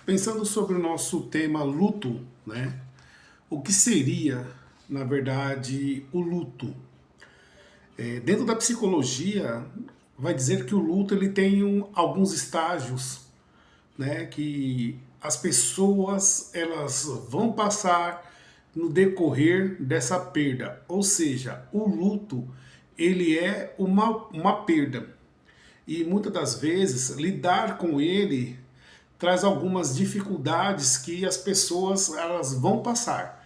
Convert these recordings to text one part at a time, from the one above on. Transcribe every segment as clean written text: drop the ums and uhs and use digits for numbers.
Pensando sobre o nosso tema luto, né? O que seria, na verdade, o luto? Dentro da psicologia, vai dizer que o luto ele tem alguns estágios, né? Que as pessoas elas vão passar no decorrer dessa perda. Ou seja, o luto ele é uma perda. E muitas das vezes lidar com ele traz algumas dificuldades que as pessoas elas vão passar.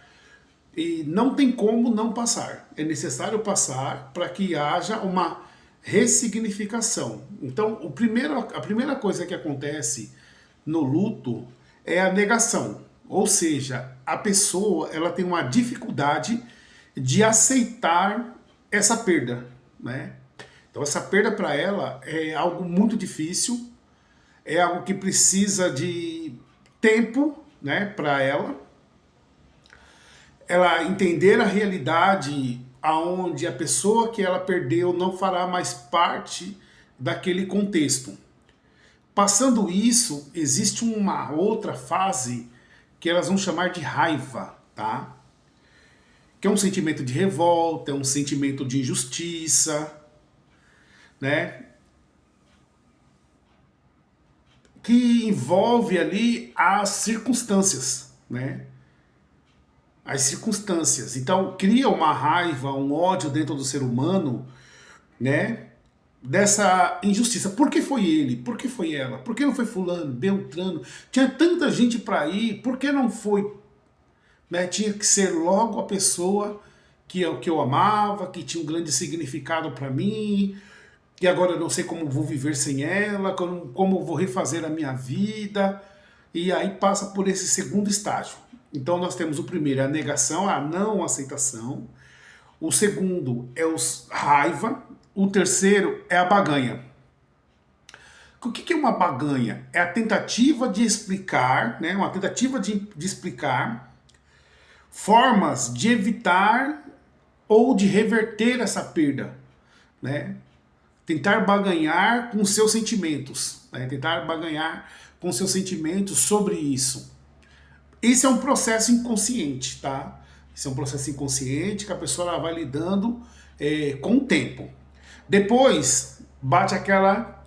E não tem como não passar. É necessário passar para que haja uma ressignificação. Então, a primeira coisa que acontece no luto é a negação. Ou seja, a pessoa ela tem uma dificuldade de aceitar essa perda, né? Então essa perda para ela é algo muito difícil, é algo que precisa de tempo, né, para ela entender a realidade aonde a pessoa que ela perdeu não fará mais parte daquele contexto. Passando isso, existe uma outra fase que elas vão chamar de raiva, tá? Que é um sentimento de revolta, é um sentimento de injustiça, né? Que envolve ali as circunstâncias, né? As circunstâncias. Então cria uma raiva, um ódio dentro do ser humano, né? Dessa injustiça. Por que foi ele? Por que foi ela? Por que não foi fulano, Beltrano? Tinha tanta gente para ir, por que não foi? Né? Tinha que ser logo a pessoa que eu amava, que tinha um grande significado para mim, e agora eu não sei como vou viver sem ela, como vou refazer a minha vida, e aí passa por esse segundo estágio. Então nós temos o primeiro, a negação, a não aceitação. O segundo é os raiva. O terceiro é a baganha. O que é uma baganha? É a tentativa de explicar, né, uma tentativa de explicar formas de evitar ou de reverter essa perda, né? Tentar baganhar com seus sentimentos, né? Tentar baganhar com seus sentimentos sobre isso. Esse é um processo inconsciente, tá? Esse é um processo inconsciente que a pessoa ela vai lidando com o tempo. Depois bate aquela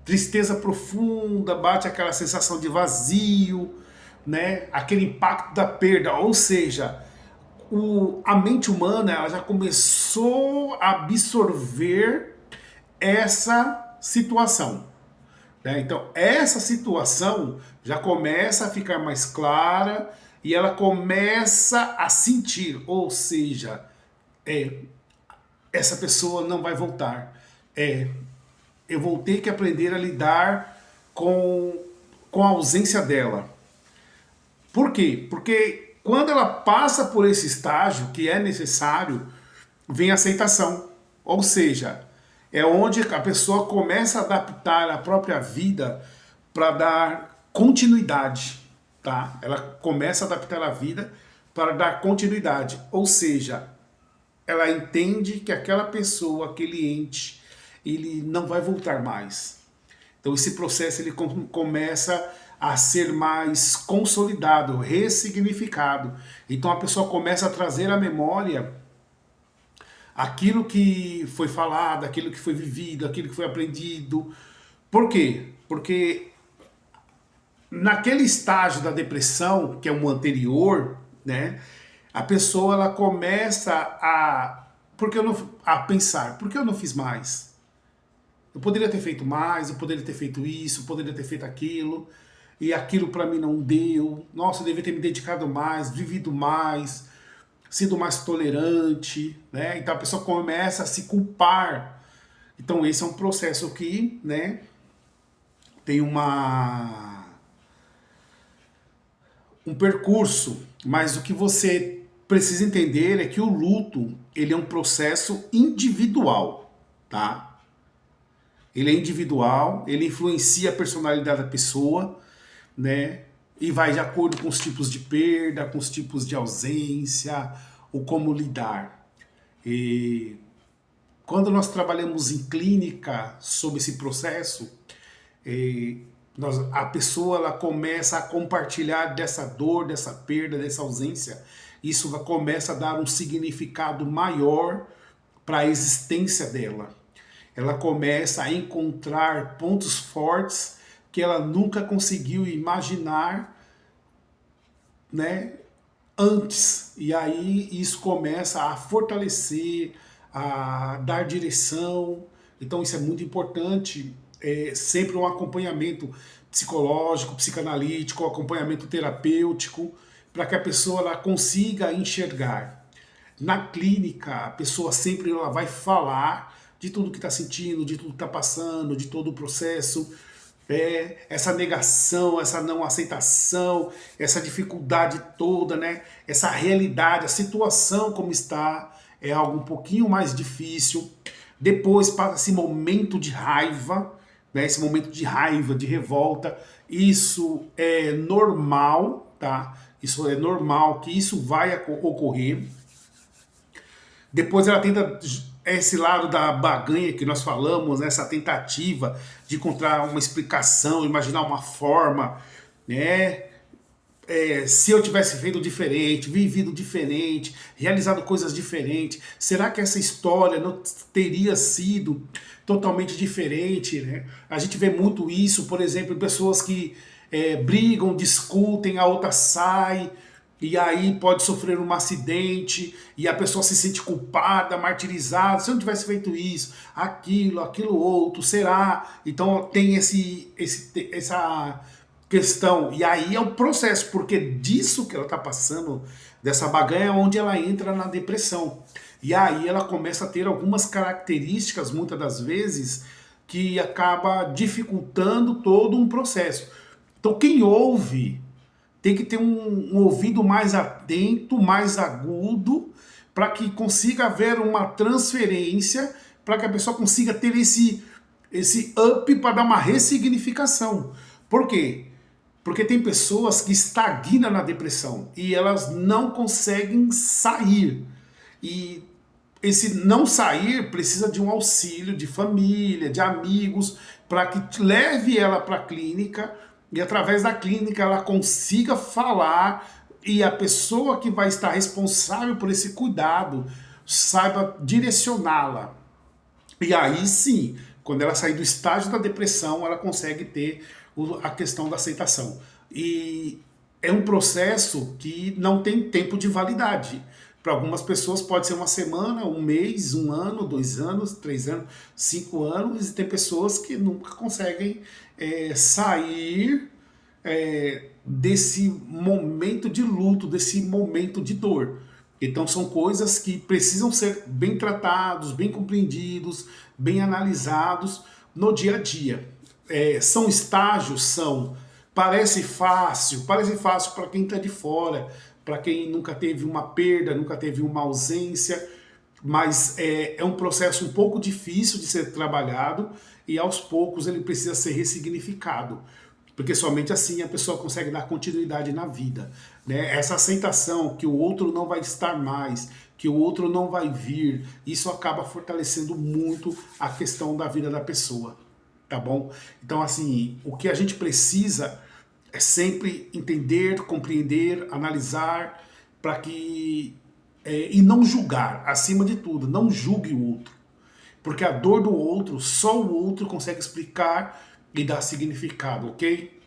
tristeza profunda, bate aquela sensação de vazio, né? Aquele impacto da perda, ou seja, a mente humana ela já começou a absorver essa situação, né? Então, essa situação já começa a ficar mais clara e ela começa a sentir, ou seja, é, essa pessoa não vai voltar. É, eu vou ter que aprender a lidar com a ausência dela. Por quê? Porque quando ela passa por esse estágio que é necessário, vem a aceitação. Ou seja, é onde a pessoa começa a adaptar a própria vida para dar continuidade, tá? Ela começa a adaptar a vida para dar continuidade. Ou seja, ela entende que aquela pessoa, aquele ente, ele não vai voltar mais. Então esse processo ele começa a ser mais consolidado, ressignificado. Então a pessoa começa a trazer à memória aquilo que foi falado, aquilo que foi vivido, aquilo que foi aprendido. Por quê? Porque naquele estágio da depressão, que é o anterior, né, a pessoa ela começa a pensar, por que eu não fiz mais? Eu poderia ter feito mais, eu poderia ter feito isso, eu poderia ter feito aquilo, e aquilo para mim não deu. Nossa, eu devia ter me dedicado mais, vivido mais, sido mais tolerante, né? Então a pessoa começa a se culpar. Então esse é um processo que, né, tem um percurso, mas o que você precisa entender é que o luto, ele é um processo individual, tá? Ele é individual, ele influencia a personalidade da pessoa, né? E vai de acordo com os tipos de perda, com os tipos de ausência, ou como lidar. E quando nós trabalhamos em clínica sobre esse processo, A pessoa ela começa a compartilhar dessa dor, dessa perda, dessa ausência. Isso começa a dar um significado maior para a existência dela. Ela começa a encontrar pontos fortes que ela nunca conseguiu imaginar, né, antes. E aí isso começa a fortalecer, a dar direção. Então isso é muito importante. É sempre um acompanhamento psicológico, psicanalítico, acompanhamento terapêutico, para que a pessoa ela consiga enxergar. Na clínica, a pessoa sempre ela vai falar de tudo que está sentindo, de tudo que está passando, de todo o processo, essa negação, essa não aceitação, essa dificuldade toda, né? Essa realidade, a situação como está, é algo um pouquinho mais difícil. Depois passa esse momento de raiva, né? Esse momento de raiva, de revolta. Isso é normal, tá? Isso é normal que isso vai ocorrer. Depois ela tenta esse lado da baganha que nós falamos, né, essa tentativa de encontrar uma explicação, imaginar uma forma, né? Se eu tivesse feito diferente, vivido diferente, realizado coisas diferentes, será que essa história não teria sido totalmente diferente, né? A gente vê muito isso, por exemplo, em pessoas que brigam, discutem, a outra sai, e aí pode sofrer um acidente, e a pessoa se sente culpada, martirizada, se eu não tivesse feito isso, aquilo outro, será? Então tem essa questão, e aí é o processo, porque disso que ela está passando, dessa baganha, é onde ela entra na depressão. E aí ela começa a ter algumas características, muitas das vezes, que acaba dificultando todo um processo. Então quem ouve tem que ter um ouvido mais atento, mais agudo, para que consiga haver uma transferência, para que a pessoa consiga ter esse up para dar uma ressignificação. Por quê? Porque tem pessoas que estagnam na depressão e elas não conseguem sair. E esse não sair precisa de um auxílio de família, de amigos, para que leve ela para a clínica e através da clínica ela consiga falar e a pessoa que vai estar responsável por esse cuidado saiba direcioná-la. E aí sim, quando ela sair do estágio da depressão, ela consegue ter a questão da aceitação. E é um processo que não tem tempo de validade. Para algumas pessoas pode ser uma semana, um mês, um ano, 2 anos, 3 anos, 5 anos, e tem pessoas que nunca conseguem sair desse momento de luto, desse momento de dor. Então são coisas que precisam ser bem tratados, bem compreendidos, bem analisados no dia a dia. São estágios, são. Parece fácil para quem está de fora, para quem nunca teve uma perda, nunca teve uma ausência, mas é um processo um pouco difícil de ser trabalhado e aos poucos ele precisa ser ressignificado. Porque somente assim a pessoa consegue dar continuidade na vida, né? Essa aceitação que o outro não vai estar mais, que o outro não vai vir, isso acaba fortalecendo muito a questão da vida da pessoa, tá bom? Então, assim, o que a gente precisa é sempre entender, compreender, analisar, para que. E não julgar, acima de tudo, não julgue o outro. Porque a dor do outro, só o outro consegue explicar e dar significado, ok?